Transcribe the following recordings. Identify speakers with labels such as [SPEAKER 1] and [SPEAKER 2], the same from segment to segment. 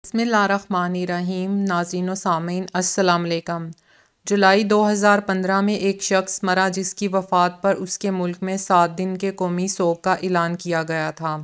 [SPEAKER 1] بسم اللہ الرحمن الرحیم۔ ناظرین و سامعین السلام علیکم۔ جولائی 2015 میں ایک شخص مرا جس کی وفات پر اس کے ملک میں 7 دن کے قومی سوگ کا اعلان کیا گیا تھا۔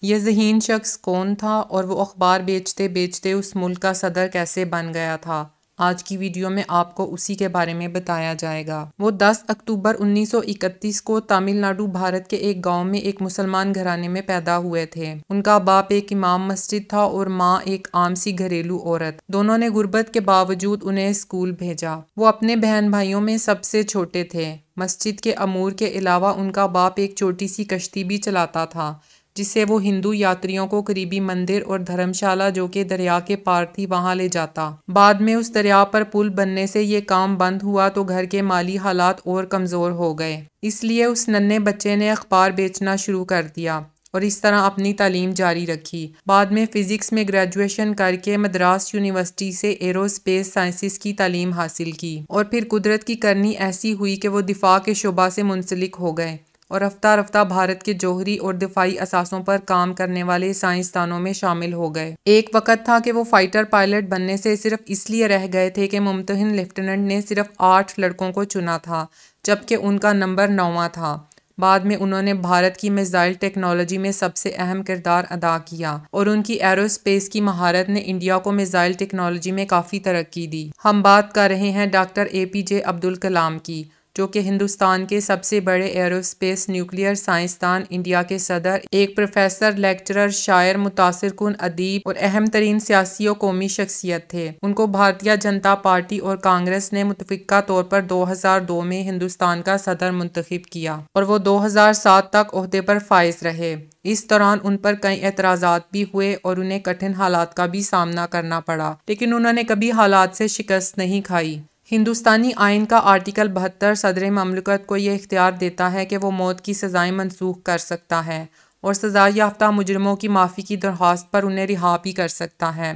[SPEAKER 1] یہ ذہین شخص کون تھا اور وہ اخبار بیچتے بیچتے اس ملک کا صدر کیسے بن گیا تھا؟ آج کی ویڈیو میں آپ کو اسی کے بارے میں بتایا جائے گا۔ وہ 10 اکتوبر 1931 کو تامل ناڈو بھارت کے ایک گاؤں میں ایک مسلمان گھرانے میں پیدا ہوئے تھے۔ ان کا باپ ایک امام مسجد تھا اور ماں ایک عام سی گھریلو عورت۔ دونوں نے غربت کے باوجود انہیں اسکول بھیجا۔ وہ اپنے بہن بھائیوں میں سب سے چھوٹے تھے۔ مسجد کے امور کے علاوہ ان کا باپ ایک چھوٹی سی کشتی بھی چلاتا تھا جس سے وہ ہندو یاتریوں کو قریبی مندر اور دھرم شالہ جو کہ دریا کے پار تھی وہاں لے جاتا۔ بعد میں اس دریا پر پل بننے سے یہ کام بند ہوا تو گھر کے مالی حالات اور کمزور ہو گئے، اس لیے اس ننھے بچے نے اخبار بیچنا شروع کر دیا اور اس طرح اپنی تعلیم جاری رکھی۔ بعد میں فزکس میں گریجویشن کر کے مدراس یونیورسٹی سے ایرو اسپیس سائنسز کی تعلیم حاصل کی اور پھر قدرت کی کرنی ایسی ہوئی کہ وہ دفاع کے شعبہ سے منسلک ہو گئے اور رفتہ رفتہ بھارت کے جوہری اور دفاعی اثاثوں پر کام کرنے والے سائنسدانوں میں شامل ہو گئے۔ ایک وقت تھا کہ وہ فائٹر پائلٹ بننے سے صرف اس لیے رہ گئے تھے کہ ممتحن لیفٹیننٹ نے صرف 8 لڑکوں کو چنا تھا جبکہ ان کا نمبر 9واں تھا۔ بعد میں انہوں نے بھارت کی میزائل ٹیکنالوجی میں سب سے اہم کردار ادا کیا اور ان کی ایرو اسپیس کی مہارت نے انڈیا کو میزائل ٹیکنالوجی میں کافی ترقی دی۔ ہم بات کر رہے ہیں ڈاکٹر APJ عبد الکلام کی، جو کہ ہندوستان کے سب سے بڑے ایرو اسپیس نیوکلیئر سائنسدان، انڈیا کے صدر، ایک پروفیسر، لیکچرر، شاعر، متاثر کن ادیب اور اہم ترین سیاسی و قومی شخصیت تھے۔ ان کو بھارتیہ جنتا پارٹی اور کانگریس نے متفقہ طور پر 2002 میں ہندوستان کا صدر منتخب کیا اور وہ 2007 تک عہدے پر فائز رہے۔ اس دوران ان پر کئی اعتراضات بھی ہوئے اور انہیں کٹھن حالات کا بھی سامنا کرنا پڑا، لیکن انہوں نے کبھی حالات سے شکست نہیں کھائی۔ ہندوستانی آئین کا آرٹیکل 72 صدر مملکت کو یہ اختیار دیتا ہے کہ وہ موت کی سزائیں منسوخ کر سکتا ہے اور سزا یافتہ مجرموں کی معافی کی درخواست پر انہیں رہا بھی کر سکتا ہے۔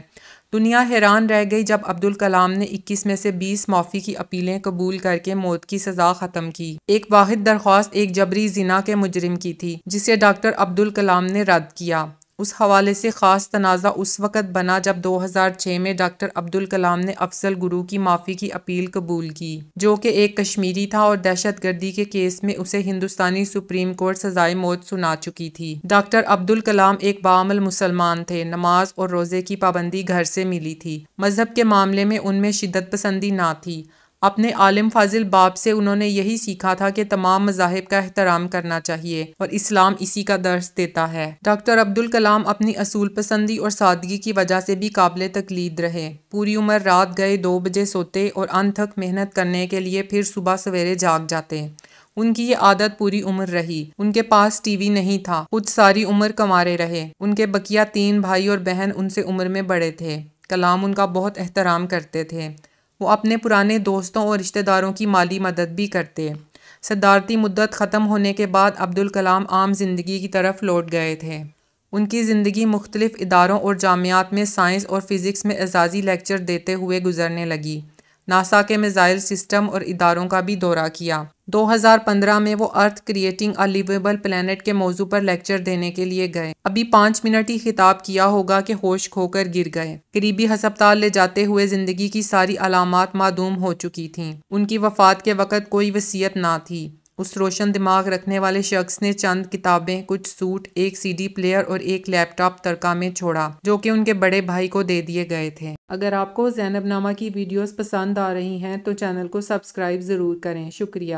[SPEAKER 1] دنیا حیران رہ گئی جب عبدالکلام نے 21 میں سے 20 معافی کی اپیلیں قبول کر کے موت کی سزا ختم کی۔ ایک واحد درخواست ایک جبری زنا کے مجرم کی تھی جسے ڈاکٹر عبدالکلام نے رد کیا۔ اس حوالے سے خاص تنازع اس وقت بنا جب 2006 میں ڈاکٹر عبدالکلام نے افضل گرو کی معافی کی اپیل قبول کی، جو کہ ایک کشمیری تھا اور دہشت گردی کے کیس میں اسے ہندوستانی سپریم کورٹ سزائے موت سنا چکی تھی۔ ڈاکٹر عبدالکلام ایک باعمل مسلمان تھے۔ نماز اور روزے کی پابندی گھر سے ملی تھی۔ مذہب کے معاملے میں ان میں شدت پسندی نہ تھی۔ اپنے عالم فاضل باپ سے انہوں نے یہی سیکھا تھا کہ تمام مذاہب کا احترام کرنا چاہیے اور اسلام اسی کا درس دیتا ہے۔ ڈاکٹر عبدالکلام اپنی اصول پسندی اور سادگی کی وجہ سے بھی قابل تقلید رہے۔ پوری عمر رات گئے 2 بجے سوتے اور انتھک محنت کرنے کے لیے پھر صبح سویرے جاگ جاتے۔ ان کی یہ عادت پوری عمر رہی۔ ان کے پاس ٹی وی نہیں تھا، خود ساری عمر کنوارے رہے۔ ان کے بقیہ 3 بھائی اور بہن ان سے عمر میں بڑے تھے۔ کلام ان کا بہت احترام کرتے تھے۔ وہ اپنے پرانے دوستوں اور رشتہ داروں کی مالی مدد بھی کرتے۔ صدارتی مدت ختم ہونے کے بعد عبدالکلام عام زندگی کی طرف لوٹ گئے تھے۔ ان کی زندگی مختلف اداروں اور جامعات میں سائنس اور فزکس میں اعزازی لیکچر دیتے ہوئے گزرنے لگی۔ ناسا کے میزائل سسٹم اور اداروں کا بھی دورہ کیا۔ 2015 میں وہ ارتھ کریٹنگ اے لیویبل پلینٹ کے موضوع پر لیکچر دینے کے لیے گئے۔ ابھی 5 منٹ ہی خطاب کیا ہوگا کہ ہوش کھو کر گر گئے۔ قریبی ہسپتال لے جاتے ہوئے زندگی کی ساری علامات معدوم ہو چکی تھیں۔ ان کی وفات کے وقت کوئی وصیت نہ تھی۔ اس روشن دماغ رکھنے والے شخص نے چند کتابیں، کچھ سوٹ، ایک CD پلیئر اور ایک لیپ ٹاپ ترکہ میں چھوڑا جو کہ ان کے بڑے بھائی کو دے دیے گئے تھے۔ اگر آپ کو زینب نامہ کی ویڈیوز پسند آ رہی ہیں تو چینل کو سبسکرائب ضرور کریں۔ شکریہ۔